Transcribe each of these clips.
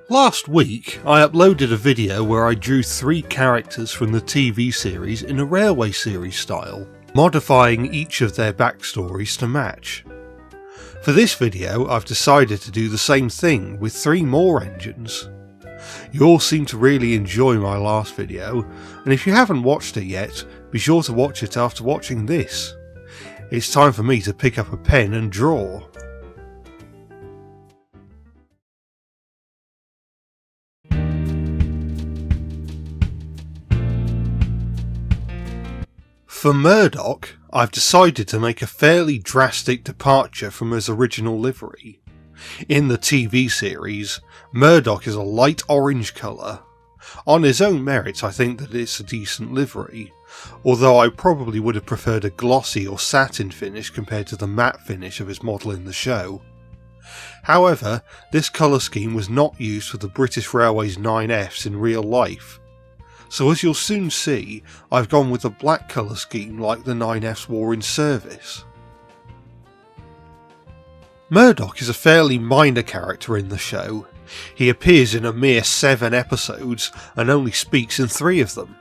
Last week, I uploaded a video where I drew 3 characters from the TV series in a railway series style, modifying each of their backstories to match. For this video, I've decided to do the same thing with 3 more engines. You all seem to really enjoy my last video, and if you haven't watched it yet, be sure to watch it after watching this. It's time for me to pick up a pen and draw. For Murdoch, I've decided to make a fairly drastic departure from his original livery. In the TV series, Murdoch is a light orange colour. On his own merits, I think that it's a decent livery, although I probably would have preferred a glossy or satin finish compared to the matte finish of his model in the show. However, this colour scheme was not used for the British Railways 9Fs in real life. So as you'll soon see, I've gone with a black colour scheme like the 9Fs wore in service. Murdoch is a fairly minor character in the show. He appears in a mere 7 episodes and only speaks in 3 of them.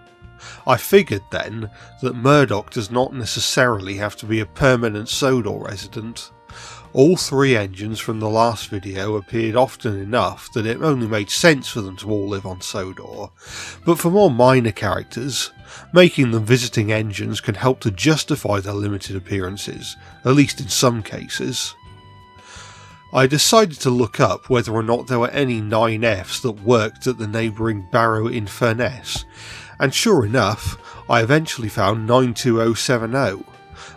I figured then that Murdoch does not necessarily have to be a permanent Sodor resident. All 3 engines from the last video appeared often enough that it only made sense for them to all live on Sodor, but for more minor characters, making them visiting engines can help to justify their limited appearances, at least in some cases. I decided to look up whether or not there were any 9Fs that worked at the neighbouring Barrow in Furness, and sure enough, I eventually found 92070.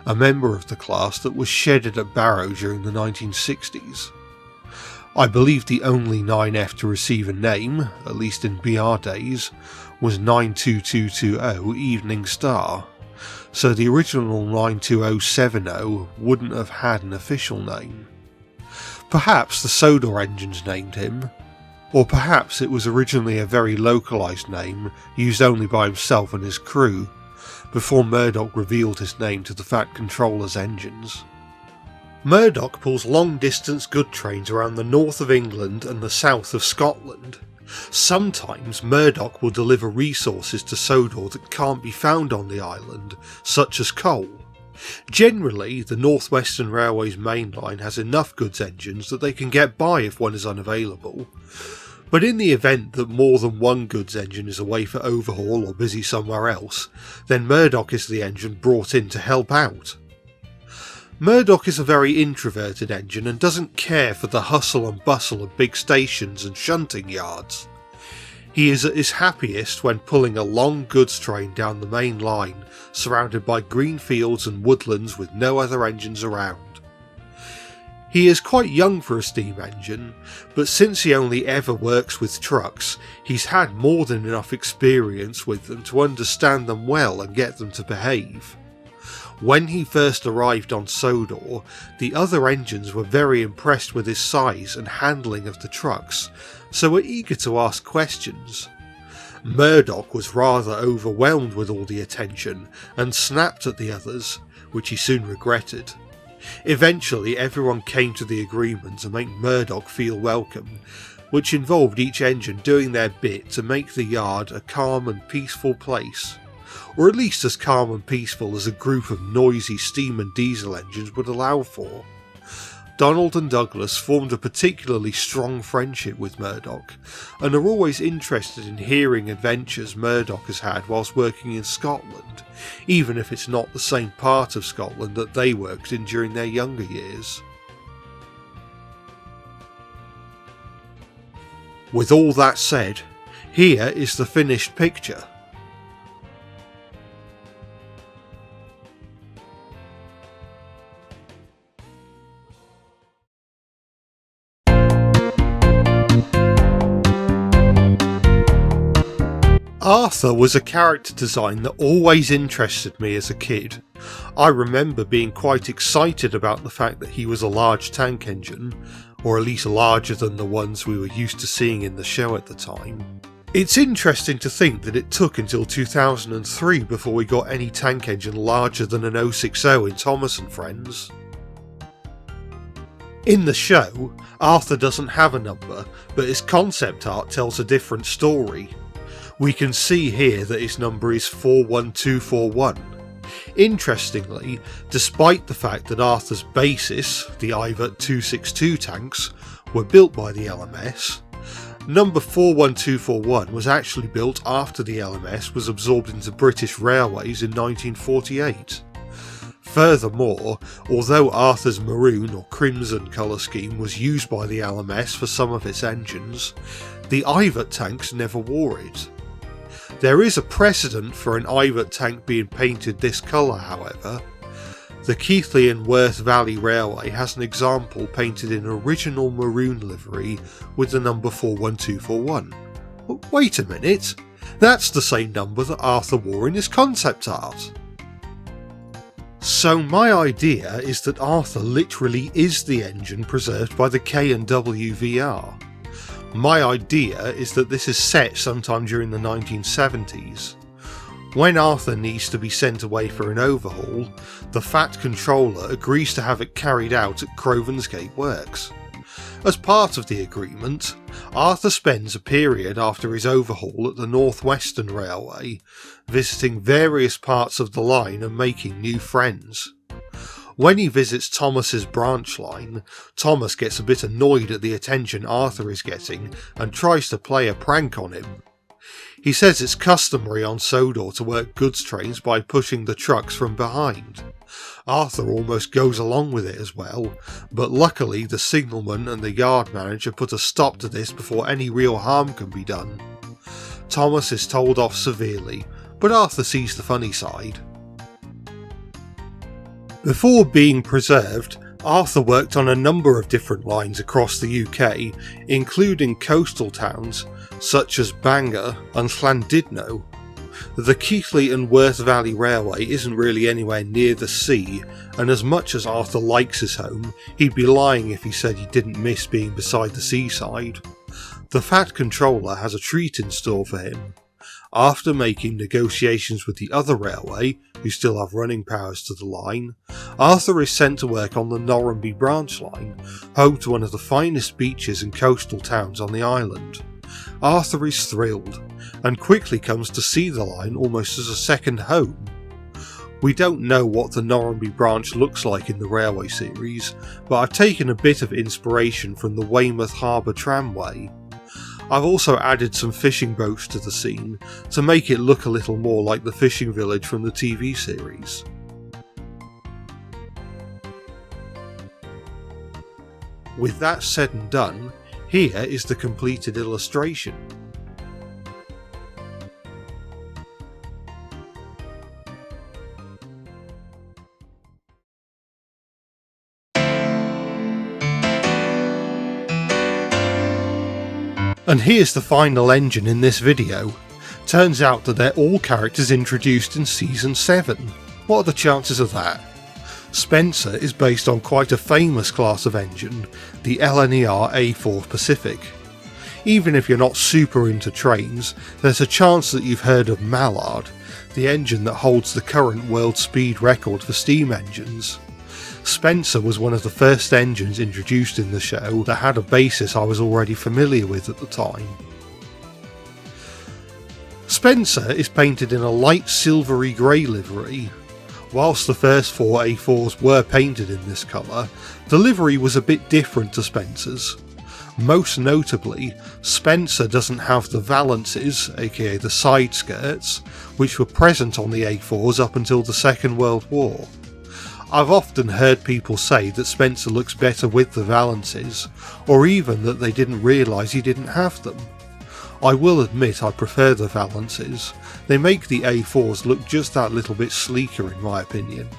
A member of the class that was shedded at Barrow during the 1960s. I believe the only 9F to receive a name, at least in BR days, was 92220 Evening Star, so the original 92070 wouldn't have had an official name. Perhaps the Sodor engines named him, or perhaps it was originally a very localised name used only by himself and his crew, before Murdoch revealed his name to the Fat Controller's engines. Murdoch pulls long-distance goods trains around the north of England and the south of Scotland. Sometimes Murdoch will deliver resources to Sodor that can't be found on the island, such as coal. Generally, the North Western Railway's main line has enough goods engines that they can get by if one is unavailable. But in the event that more than one goods engine is away for overhaul or busy somewhere else, then Murdoch is the engine brought in to help out. Murdoch is a very introverted engine and doesn't care for the hustle and bustle of big stations and shunting yards. He is at his happiest when pulling a long goods train down the main line, surrounded by green fields and woodlands with no other engines around. He is quite young for a steam engine, but since he only ever works with trucks, he's had more than enough experience with them to understand them well and get them to behave. When he first arrived on Sodor, the other engines were very impressed with his size and handling of the trucks, so were eager to ask questions. Murdoch was rather overwhelmed with all the attention and snapped at the others, which he soon regretted. Eventually everyone came to the agreement to make Murdoch feel welcome, which involved each engine doing their bit to make the yard a calm and peaceful place, or at least as calm and peaceful as a group of noisy steam and diesel engines would allow for. Donald and Douglas formed a particularly strong friendship with Murdoch, and are always interested in hearing adventures Murdoch has had whilst working in Scotland, even if it's not the same part of Scotland that they worked in during their younger years. With all that said, here is the finished picture. Arthur was a character design that always interested me as a kid. I remember being quite excited about the fact that he was a large tank engine, or at least larger than the ones we were used to seeing in the show at the time. It's interesting to think that it took until 2003 before we got any tank engine larger than an 060 in Thomas and Friends. In the show, Arthur doesn't have a number, but his concept art tells a different story. We can see here that his number is 41241. Interestingly, despite the fact that Arthur's basis, the Ivert 262 tanks, were built by the LMS, number 41241 was actually built after the LMS was absorbed into British Railways in 1948. Furthermore, although Arthur's maroon or crimson colour scheme was used by the LMS for some of its engines, the Ivert tanks never wore it. There is a precedent for an Ivert tank being painted this colour, however. The Keighley and Worth Valley Railway has an example painted in original maroon livery with the number 41241. But wait a minute, that's the same number that Arthur wore in his concept art. So my idea is that Arthur literally is the engine preserved by the K&W VR. My idea is that this is set sometime during the 1970s. When Arthur needs to be sent away for an overhaul, the Fat Controller agrees to have it carried out at Crovensgate Works. As part of the agreement, Arthur spends a period after his overhaul at the North Western Railway, visiting various parts of the line and making new friends. When he visits Thomas's branch line, Thomas gets a bit annoyed at the attention Arthur is getting and tries to play a prank on him. He says it's customary on Sodor to work goods trains by pushing the trucks from behind. Arthur almost goes along with it as well, but luckily the signalman and the yard manager put a stop to this before any real harm can be done. Thomas is told off severely, but Arthur sees the funny side. Before being preserved, Arthur worked on a number of different lines across the UK, including coastal towns such as Bangor and Llandudno. The Keighley and Worth Valley Railway isn't really anywhere near the sea, and as much as Arthur likes his home, he'd be lying if he said he didn't miss being beside the seaside. The Fat Controller has a treat in store for him. After making negotiations with the other railway, who still have running powers to the line, Arthur is sent to work on the Norrumby branch line, home to one of the finest beaches and coastal towns on the island. Arthur is thrilled, and quickly comes to see the line almost as a second home. We don't know what the Norrumby branch looks like in the railway series, but I've taken a bit of inspiration from the Weymouth Harbour tramway. I've also added some fishing boats to the scene to make it look a little more like the fishing village from the TV series. With that said and done, here is the completed illustration. And here's the final engine in this video. Turns out that they're all characters introduced in Season 7. What are the chances of that? Spencer is based on quite a famous class of engine, the LNER A4 Pacific. Even if you're not super into trains, there's a chance that you've heard of Mallard, the engine that holds the current world speed record for steam engines. Spencer was one of the first engines introduced in the show that had a basis I was already familiar with at the time. Spencer is painted in a light silvery grey livery. Whilst the first 4 A4s were painted in this colour, the livery was a bit different to Spencer's. Most notably, Spencer doesn't have the valances, aka the side skirts, which were present on the A4s up until the Second World War. I've often heard people say that Spencer looks better with the valances, or even that they didn't realise he didn't have them. I will admit I prefer the valances. They make the A4s look just that little bit sleeker in my opinion.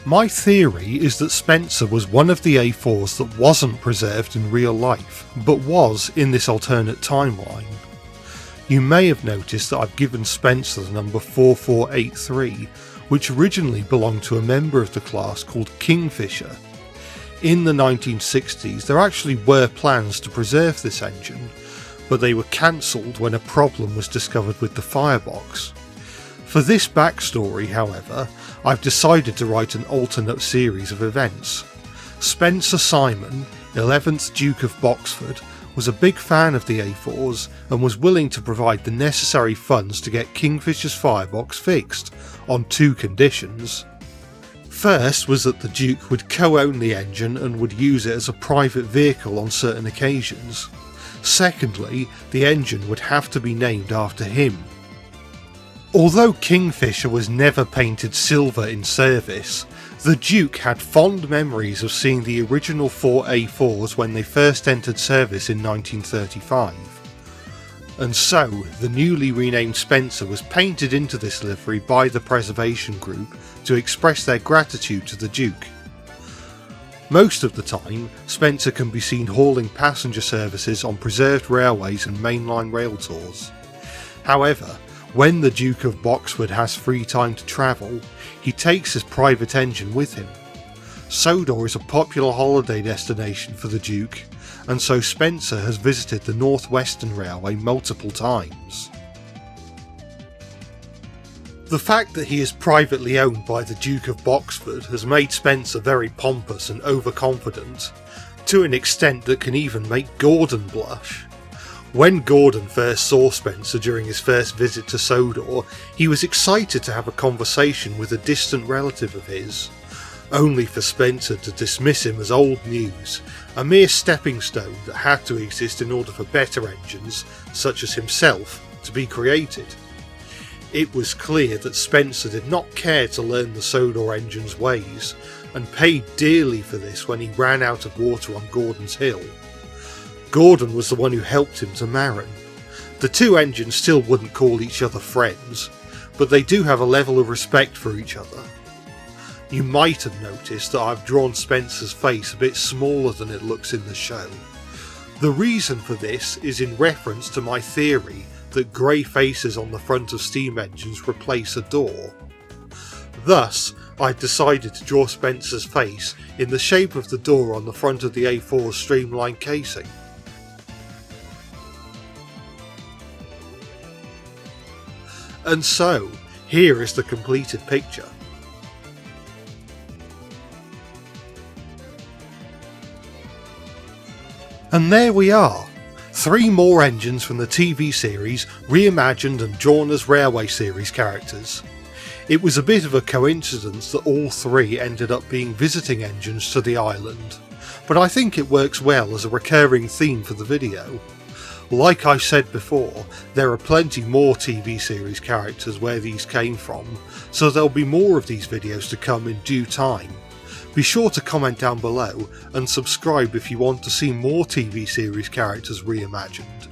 My theory is that Spencer was one of the A4s that wasn't preserved in real life, but was in this alternate timeline. You may have noticed that I've given Spencer the number 4483, which originally belonged to a member of the class called Kingfisher. In the 1960s there actually were plans to preserve this engine, but they were cancelled when a problem was discovered with the firebox. For this backstory, however, I've decided to write an alternate series of events. Spencer Simon, 11th Duke of Boxford, was a big fan of the A4s and was willing to provide the necessary funds to get Kingfisher's firebox fixed, on 2 conditions. First was that the Duke would co-own the engine and would use it as a private vehicle on certain occasions. Secondly, the engine would have to be named after him. Although Kingfisher was never painted silver in service, the Duke had fond memories of seeing the original 4 A4s when they first entered service in 1935. And so, the newly renamed Spencer was painted into this livery by the preservation group to express their gratitude to the Duke. Most of the time, Spencer can be seen hauling passenger services on preserved railways and mainline rail tours. However, when the Duke of Boxford has free time to travel, he takes his private engine with him. Sodor is a popular holiday destination for the Duke, and so Spencer has visited the North Western Railway multiple times. The fact that he is privately owned by the Duke of Boxford has made Spencer very pompous and overconfident, to an extent that can even make Gordon blush. When Gordon first saw Spencer during his first visit to Sodor, he was excited to have a conversation with a distant relative of his, only for Spencer to dismiss him as old news, a mere stepping stone that had to exist in order for better engines, such as himself, to be created. It was clear that Spencer did not care to learn the Sodor engine's ways, and paid dearly for this when he ran out of water on Gordon's Hill. Gordon was the one who helped him to marry. The 2 engines still wouldn't call each other friends, but they do have a level of respect for each other. You might have noticed that I've drawn Spencer's face a bit smaller than it looks in the show. The reason for this is in reference to my theory that grey faces on the front of steam engines replace a door. Thus, I've decided to draw Spencer's face in the shape of the door on the front of the A4's streamlined casing. And so, here is the completed picture. And there we are, 3 more engines from the TV series reimagined and drawn as Railway Series characters. It was a bit of a coincidence that all 3 ended up being visiting engines to the island, but I think it works well as a recurring theme for the video. Like I said before, there are plenty more TV series characters where these came from, so there'll be more of these videos to come in due time. Be sure to comment down below and subscribe if you want to see more TV series characters reimagined.